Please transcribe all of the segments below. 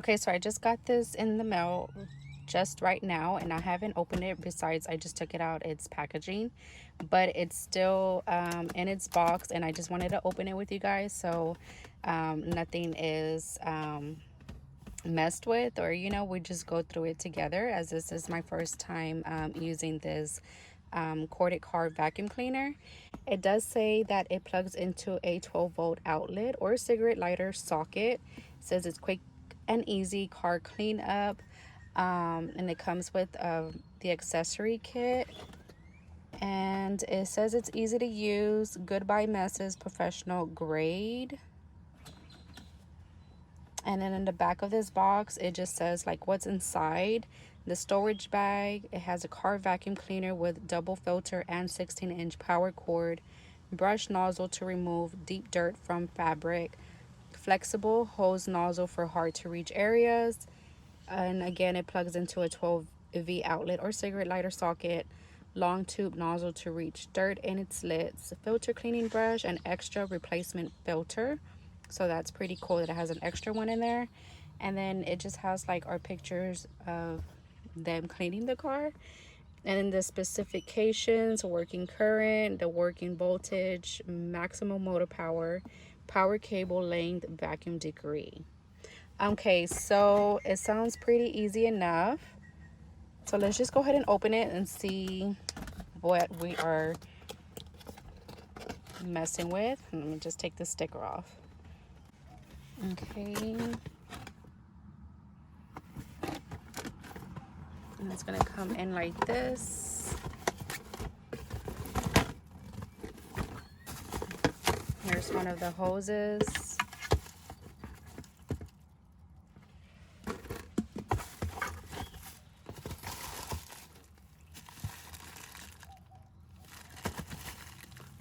Okay, so I just got this in the mail just right now, and I haven't opened it. Besides, I just took it out its packaging, but it's still in its box, and I just wanted to open it with you guys, so nothing is messed with, or you know, we just go through it together, as this is my first time using this corded car vacuum cleaner. It does say that it plugs into a 12-volt outlet or cigarette lighter socket. It says it's quick and easy car cleanup, and it comes with the accessory kit, and it says it's easy to use, goodbye messes, professional grade. And then in the back of this box, it just says like what's inside. The storage bag, it has a car vacuum cleaner with double filter and 16-inch power cord, brush nozzle to remove deep dirt from fabric, flexible hose nozzle for hard to reach areas, and again it plugs into a 12V outlet or cigarette lighter socket, long tube nozzle to reach dirt in its slits, filter cleaning brush, and extra replacement filter. So that's pretty cool that it has an extra one in there. And then it just has like our pictures of them cleaning the car, and then the specifications: working current, the working voltage, maximum motor power, power cable length, vacuum degree. Okay, so it sounds pretty easy enough. So let's just go ahead and open it and see what we are messing with. Let me just take the sticker off. Okay. And it's gonna come in like this. Here's one of the hoses.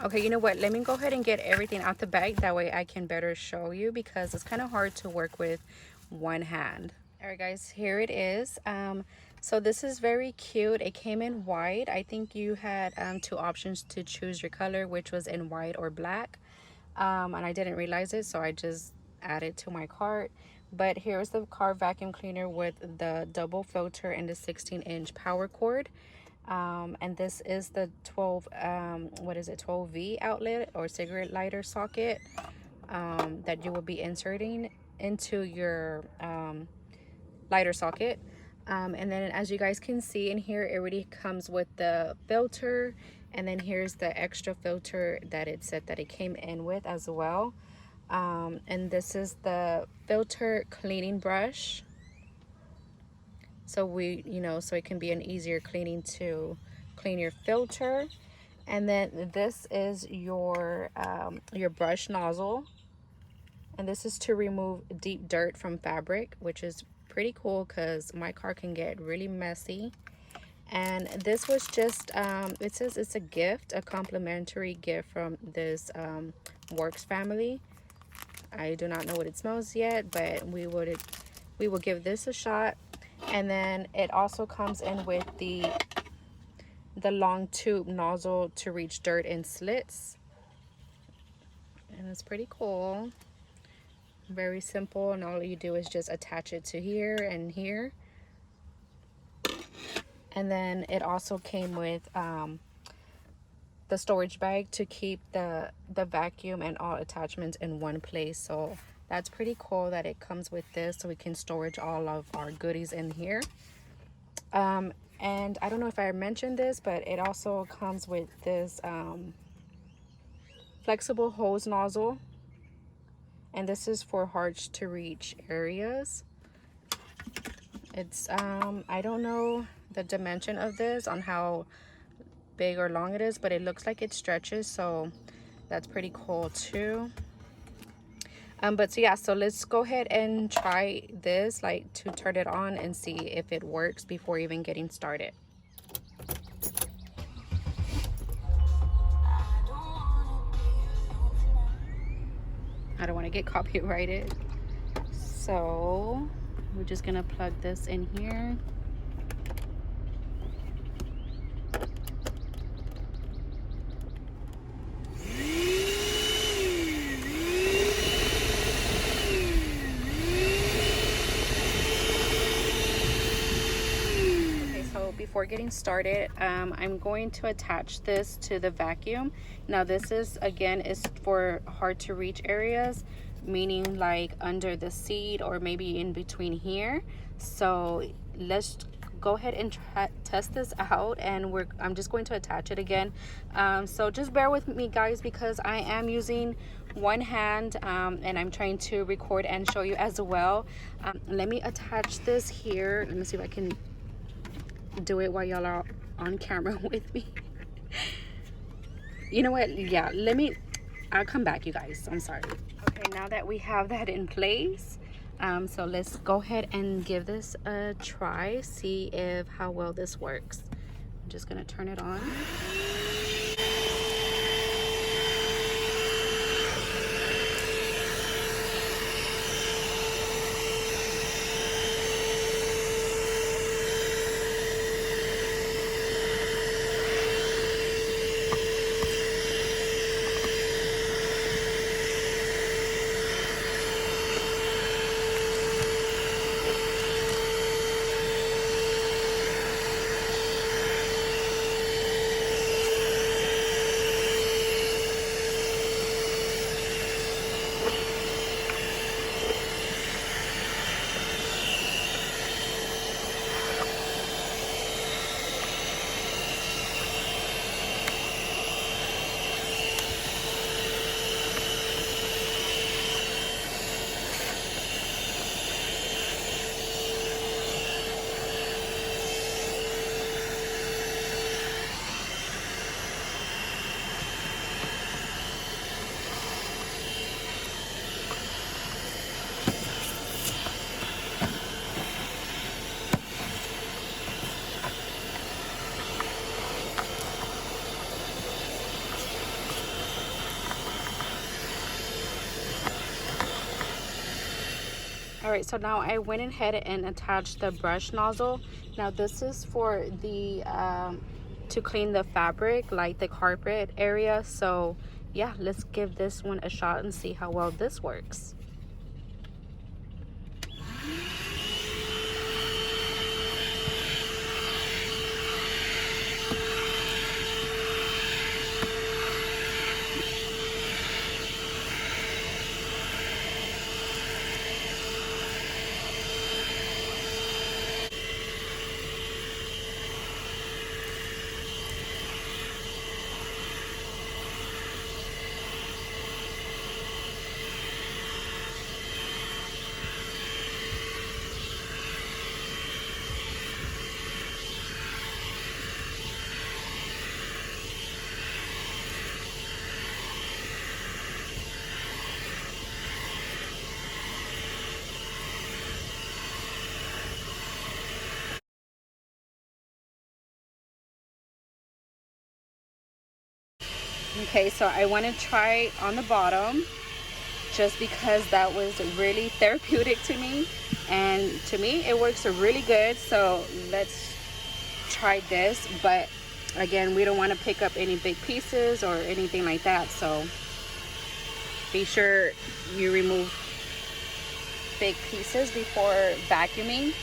Okay, you know what? Let me go ahead and get everything out the bag. That way I can better show you, because it's kind of hard to work with one hand. All right, guys, here it is. So this is very cute. It came in white. I think you had two options to choose your color, which was in white or black. And I didn't realize it, so I just added to my cart. But here's the car vacuum cleaner with the double filter and the 16-inch power cord. And this is the 12V outlet or cigarette lighter socket that you will be inserting into your lighter socket. And then as you guys can see in here, it already comes with the filter, and then here's the extra filter that it said that it came in with as well. And this is the filter cleaning brush, so so it can be an easier cleaning to clean your filter. And then this is your brush nozzle, and this is to remove deep dirt from fabric, which is pretty cool because my car can get really messy. And this was just it says it's a gift, a complimentary gift from this Works family. I do not know what it smells yet, but we will give this a shot. And then it also comes in with the long tube nozzle to reach dirt in slits, and it's pretty cool. Very simple, and all you do is just attach it to here and here. And then it also came with the storage bag to keep the vacuum and all attachments in one place. So that's pretty cool that it comes with this, so we can storage all of our goodies in here. And I don't know if I mentioned this, but it also comes with this flexible hose nozzle, and this is for hard to reach areas. It's I don't know the dimension of this, on how big or long it is, but it looks like it stretches, so that's pretty cool too. But so yeah, so let's go ahead and try this, like to turn it on and see if it works before even getting started. I don't want to get copyrighted, so we're just gonna plug this in here. before getting started, I'm going to attach this to the vacuum. Now this is, again, is for hard to reach areas, meaning like under the seat or maybe in between here. So let's go ahead and test this out, and I'm just going to attach it again. So just bear with me, guys, because I am using one hand, and I'm trying to record and show you as well. Let me attach this here. Let me see if I can do it while y'all are on camera with me. You know what? Yeah, I'll come back, you guys. I'm sorry. Okay, now that we have that in place, so let's go ahead and give this a try, see if how well this works. I'm just gonna turn it on. All right, so now I went ahead and attached the brush nozzle. Now this is for the to clean the fabric, like the carpet area. So yeah, let's give this one a shot and see how well this works. Okay, so I want to try on the bottom just because that was really therapeutic to me, and to me it works really good. So let's try this, but again, we don't want to pick up any big pieces or anything like that, so be sure you remove big pieces before vacuuming.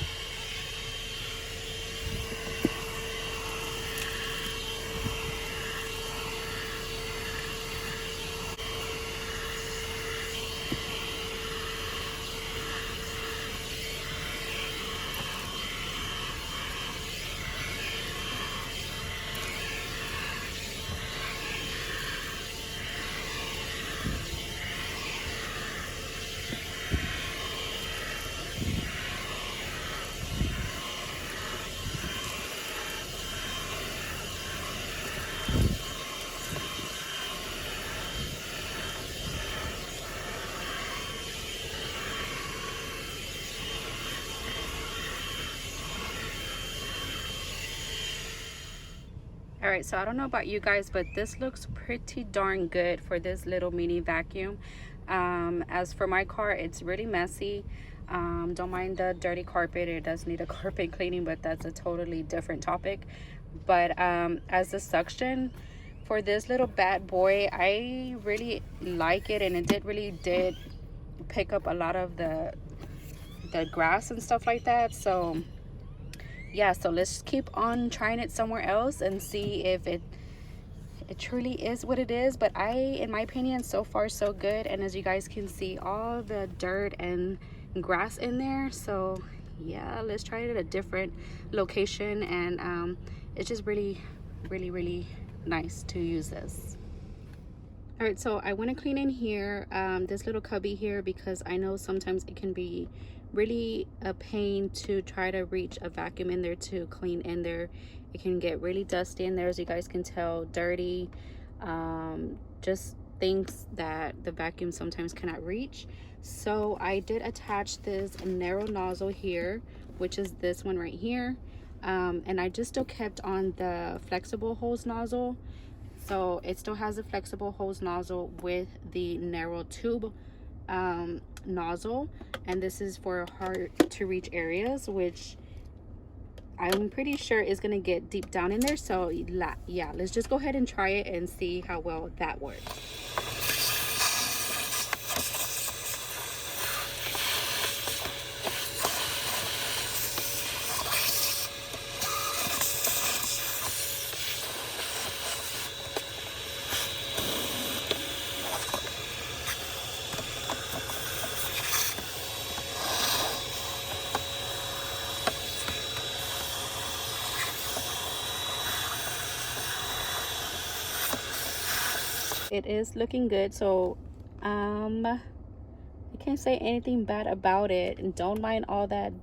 All right, so I don't know about you guys, but this looks pretty darn good for this little mini vacuum. As for my car, it's really messy. Don't mind the dirty carpet. It does need a carpet cleaning, but that's a totally different topic. But as the suction for this little bad boy, I really like it, and it really did pick up a lot of the grass and stuff like that. So yeah, so let's keep on trying it somewhere else and see if it truly is what it is. But in my opinion, so far so good. And as you guys can see, all the dirt and grass in there. So yeah, let's try it at a different location. And it's just really nice to use this. All right, so I want to clean in here, this little cubby here, because I know sometimes it can be really a pain to try to reach a vacuum in there to clean in there. It can get really dusty in there, as you guys can tell, dirty, just things that the vacuum sometimes cannot reach. So I did attach this narrow nozzle here, which is this one right here, and I just still kept on the flexible hose nozzle. So it still has a flexible hose nozzle with the narrow tube nozzle, and this is for hard to reach areas, which I'm pretty sure is going to get deep down in there. So yeah, let's just go ahead and try it and see how well that works. It is looking good, so I can't say anything bad about it. And don't mind all that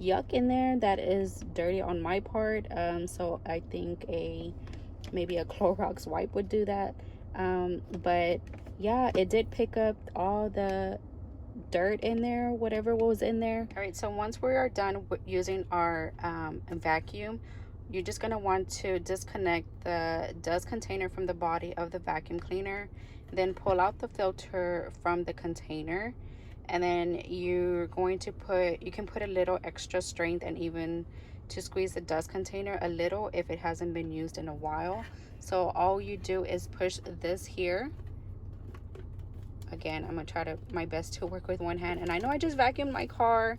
yuck in there that is dirty on my part. So I think maybe a Clorox wipe would do that. But yeah, it did pick up all the dirt in there, whatever was in there. All right, so once we are done using our vacuum, you're just going to want to disconnect the dust container from the body of the vacuum cleaner, then pull out the filter from the container, and then you're going to you can put a little extra strength and even to squeeze the dust container a little if it hasn't been used in a while. So all you do is push this here. Again, I'm gonna try my best to work with one hand, and I know I just vacuumed my car,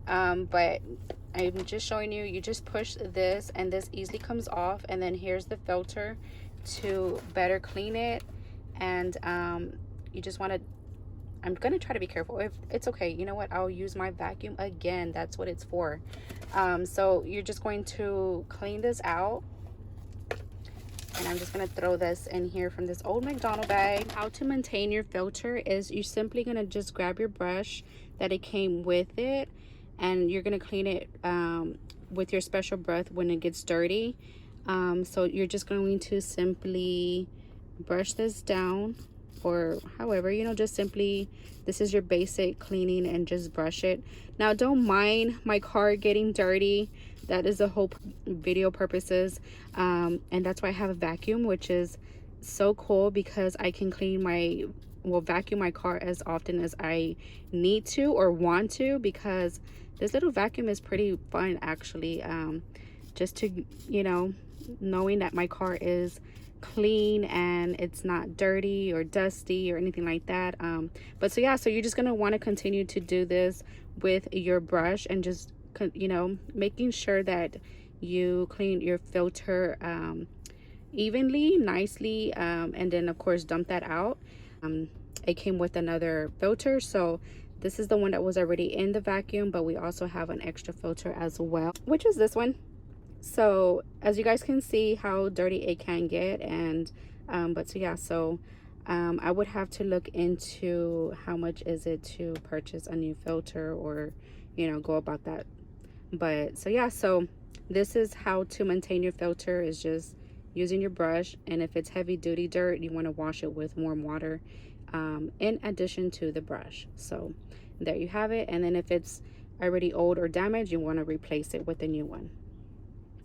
but I'm just showing you, you just push this and this easily comes off, and then here's the filter to better clean it. And you just want to, I'm gonna try to be careful. If it's okay, you know what, I'll use my vacuum again, that's what it's for. So you're just going to clean this out, and I'm just going to throw this in here from this old McDonald bag. How to maintain your filter is you're simply going to just grab your brush that it came with it, and you're going to clean it with your special breath when it gets dirty. So you're just going to simply brush this down, or however, you know, just simply, this is your basic cleaning, and just brush it. Now don't mind my car getting dirty, that is the whole video purposes, and that's why I have a vacuum, which is so cool because I can vacuum my car as often as I need to or want to, because this little vacuum is pretty fun actually, just to, you know, knowing that my car is clean and it's not dirty or dusty or anything like that. But so yeah, so you're just gonna want to continue to do this with your brush, and just, you know, making sure that you clean your filter evenly, nicely, and then of course dump that out. It came with another filter, so this is the one that was already in the vacuum, but we also have an extra filter as well, which is this one. So as you guys can see how dirty it can get, and but so yeah, so I would have to look into how much is it to purchase a new filter, or, you know, go about that. But so yeah, so this is how to maintain your filter, is just using your brush, and if it's heavy duty dirt, you want to wash it with warm water in addition to the brush. So there you have it. And then if it's already old or damaged, you want to replace it with a new one.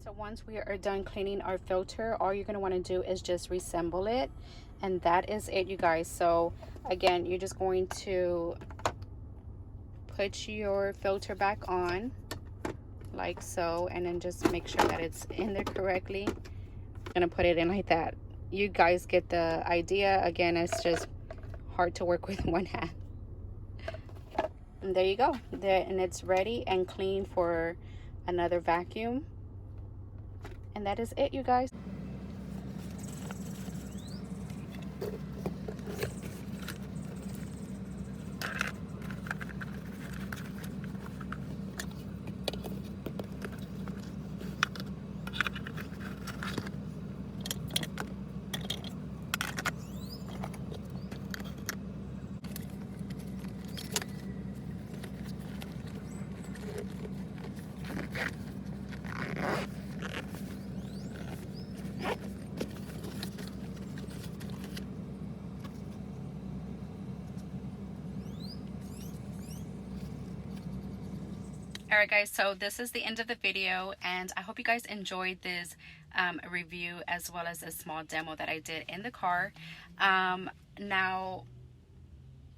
So once we are done cleaning our filter, all you're going to want to do is just reassemble it, and that is it, you guys. So again, you're just going to put your filter back on like so, and then just make sure that it's in there correctly. I'm going to put it in like that. You guys get the idea. Again, it's just hard to work with one hand. And there you go. There, and it's ready and clean for another vacuum. And that is it, you guys. Alright guys, so this is the end of the video, and I hope you guys enjoyed this review as well as a small demo that I did in the car. Now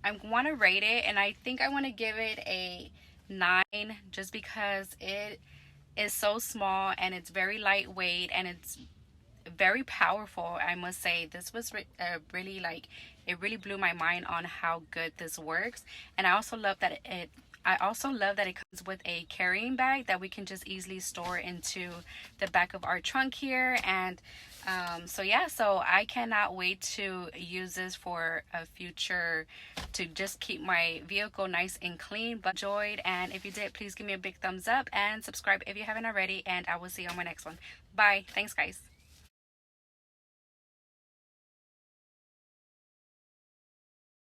I want to rate it, and I think I want to give it a 9 just because it is so small and it's very lightweight and it's very powerful. I must say this was really, like, it really blew my mind on how good this works. And I also love that it comes with a carrying bag that we can just easily store into the back of our trunk here. And so yeah, so I cannot wait to use this for a future, to just keep my vehicle nice and clean. But enjoyed, and if you did, please give me a big thumbs up and subscribe if you haven't already, and I will see you on my next one. Bye. Thanks guys.